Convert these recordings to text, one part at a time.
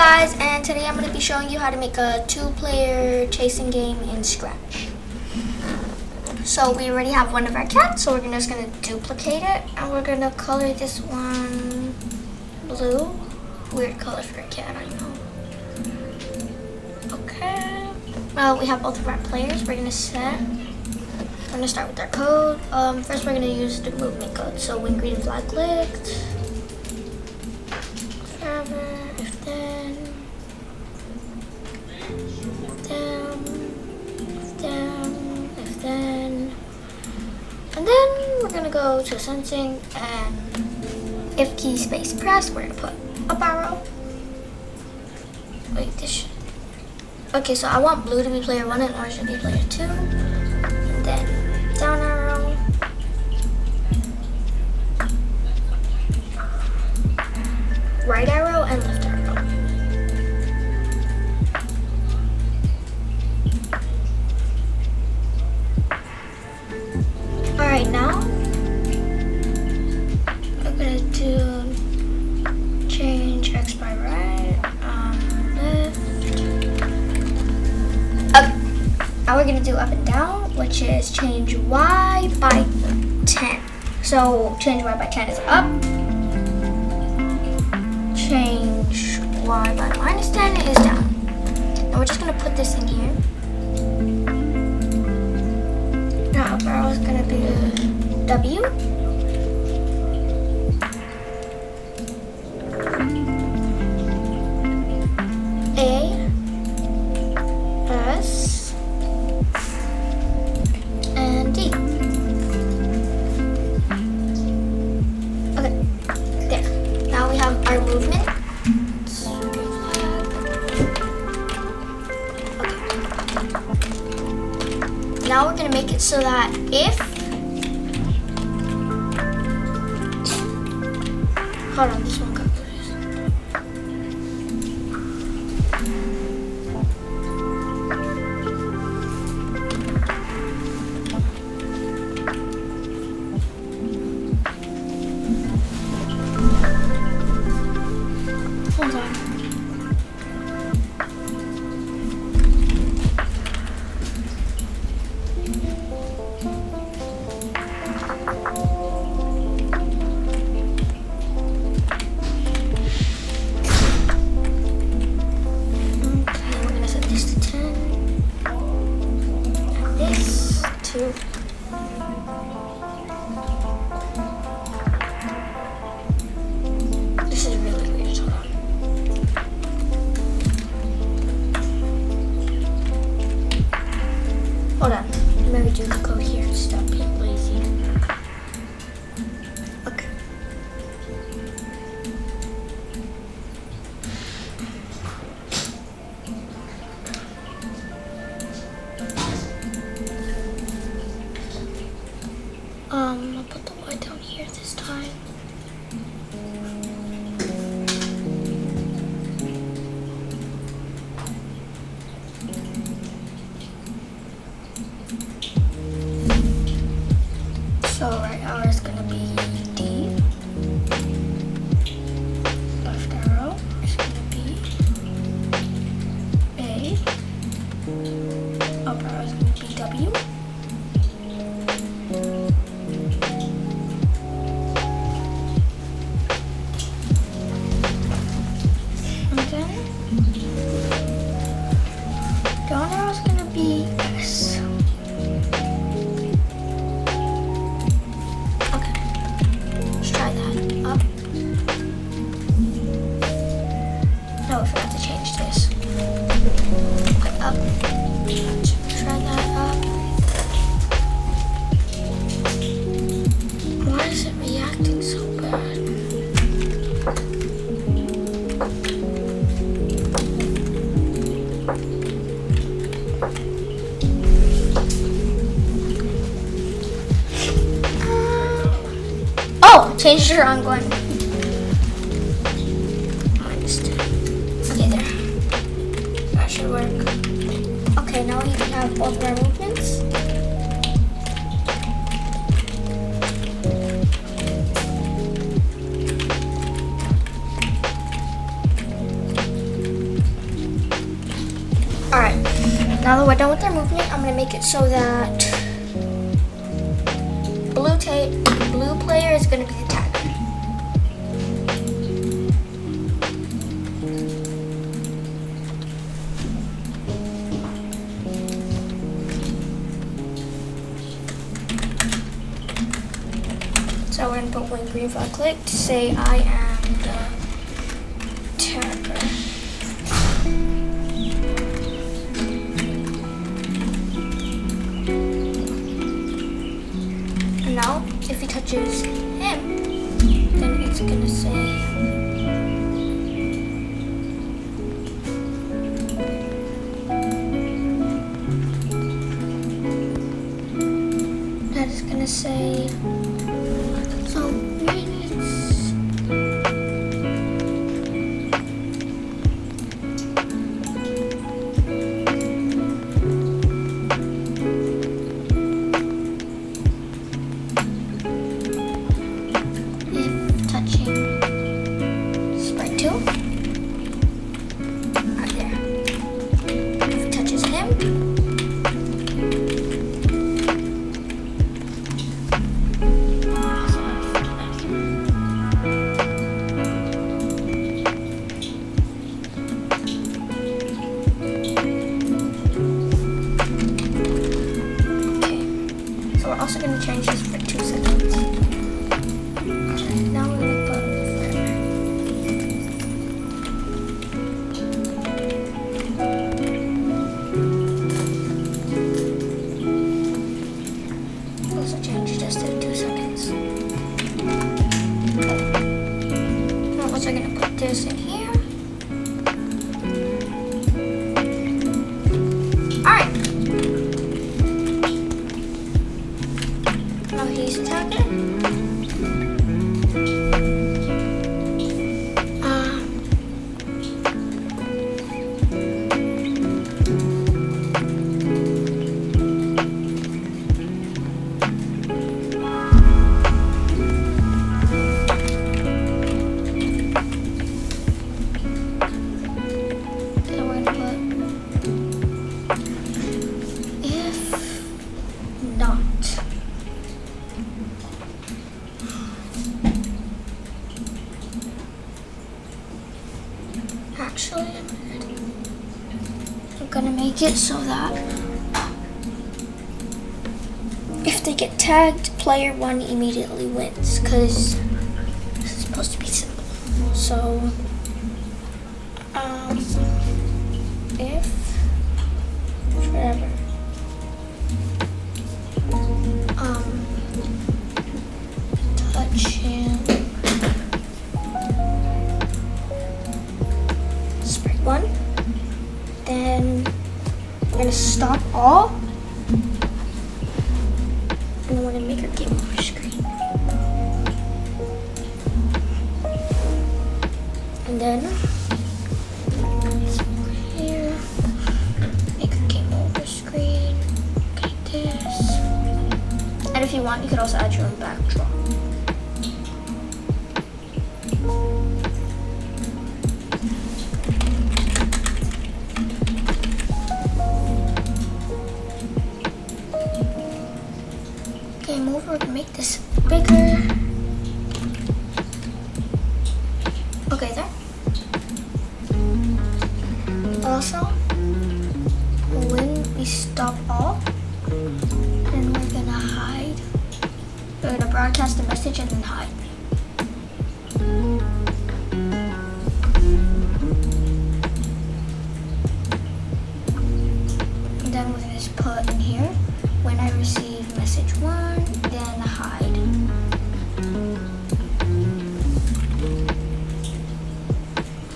guys, and today I'm going to be showing you how to make a 2-player chasing game in Scratch. So we already have one of our cats, so we're just going to duplicate it, and we're going to color this one blue. Weird color for a cat, I know. Okay. Well, we have both of our players. We're going to set. We're going to start with our code. First, we're going to use the movement code. So when green flag clicked. Forever, if then, and then we're gonna go to sensing, and if key space press, we're gonna put up arrow. Wait, this should. Okay, so I want blue to be player 1 and orange to be player 2, and then down arrow. Right arrow and left arrow. Alright, now we're gonna do change X by right, left. Up. Now we're gonna do up and down, which is change Y by 10. So change Y by 10 is up. Change Y by -10 is down. And we're just gonna put this in here. Now up arrow is gonna be W. A. S. And D. Okay, there. Now we have our movement. Okay. Now we're gonna make it so that if, hold on, this one got confused. Hold on. This is really weird. Hold on. Let me do the code here. Stop being lazy. Okay. I'll put the Y down here this time. So right arrow is gonna be D. Left arrow is gonna be A. Up arrow is gonna be W. Down arrow is gonna be S. Okay, let's try that. Up. No, we forgot to change this. Okay, up. Let's try that up. Why is it reacting so bad? Oh, changed the wrong one. Okay, there. That should work. Okay, now we have both of our movements. make it so that blue player is going to be the tagger. So we're going to put when green flag clicked, say I am the tagger. And now, if he touches him, then it's going to say that is going to say, so minutes. If touching sprite 2, right there. If it touches him, we're also going to change this for 2 seconds. Alright, now we're going to put also change this to 2 seconds. I'm also going to put this in here. Alright. Now he's attacking. Then we're gonna put if not. Actually, I'm gonna make it so that if they get tagged, player 1 immediately wins, because this is supposed to be simple. So, if forever, touch him. 1, then we're going to stop all, and I want to make our game over screen. And then here, make a game over screen, like this. And if you want, you could also add your own backdrop. Game over, make this bigger. Okay, there. Also, when we stop all, then we're gonna hide. We're gonna broadcast the message and then hide. And then we're gonna just put in here, when I receive message 1, then hide.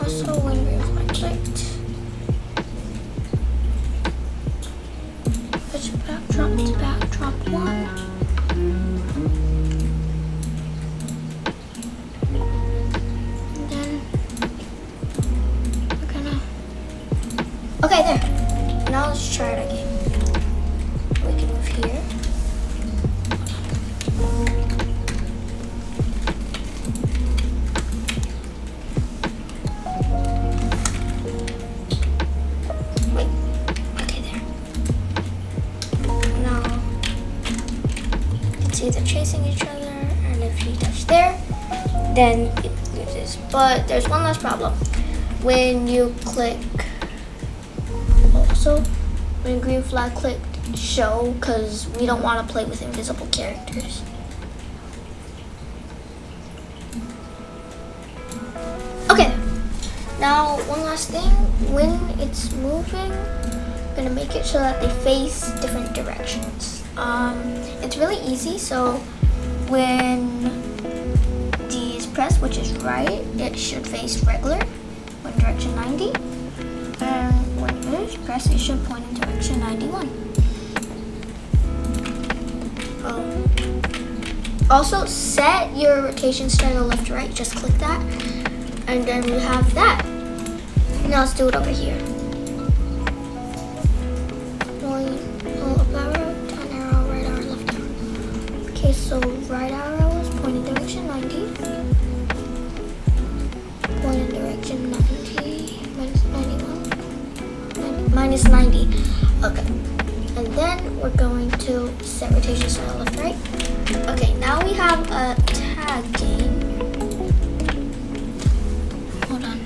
Also, when green clicked, switch backdrop to backdrop 1. And then we're gonna. Okay, there. Now let's try it again. We can move here. Wait. Okay, there. can see they're chasing each other, and if you touch there, then it loses. But there's one last problem. When you click, also, when green flag clicked show, because we don't want to play with invisible characters. Okay, now one last thing. When it's moving, I'm gonna make it so that they face different directions. It's really easy. So when D is pressed, which is right, it should face regular, when direction 90. And when it is pressed, it should point in direction 91. Also, set your rotation style left to right. Just click that, and then we have that. Now let's do it over here. Up arrow, down arrow, right arrow, left arrow. Okay, so right arrow is pointing direction 90. Pointing direction 90, minus 91. Minus 90. Okay. And then we're going to set rotation style left right. Okay, now we have a tag game. Hold on.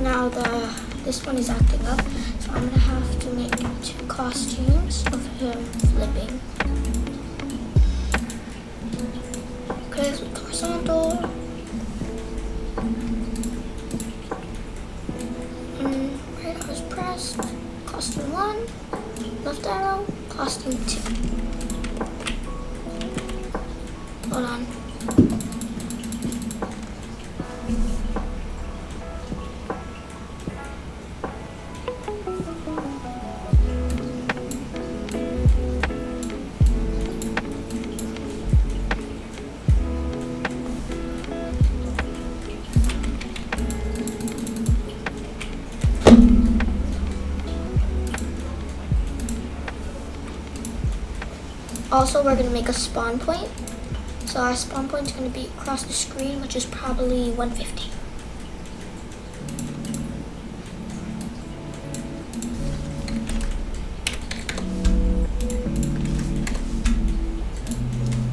Now this one is acting up, so I'm gonna have to make 2 costumes of him flipping. Okay, so horizontal. Right arrow is pressed. Costume 1. Left arrow. Costume 2. Hold on. Also, we're going to make a spawn point. So our spawn point is going to be across the screen, which is probably 150.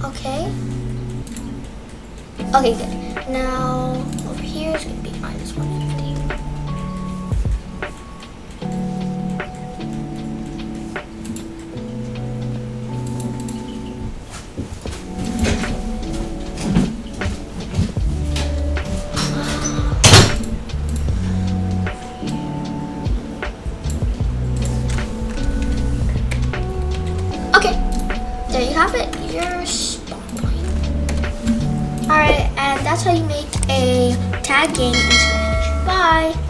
Okay. Okay, good. Now, over here is going to be minus 150. There you have it, your spawn point. Alright, and that's how you make a tag game in Scratch. Bye!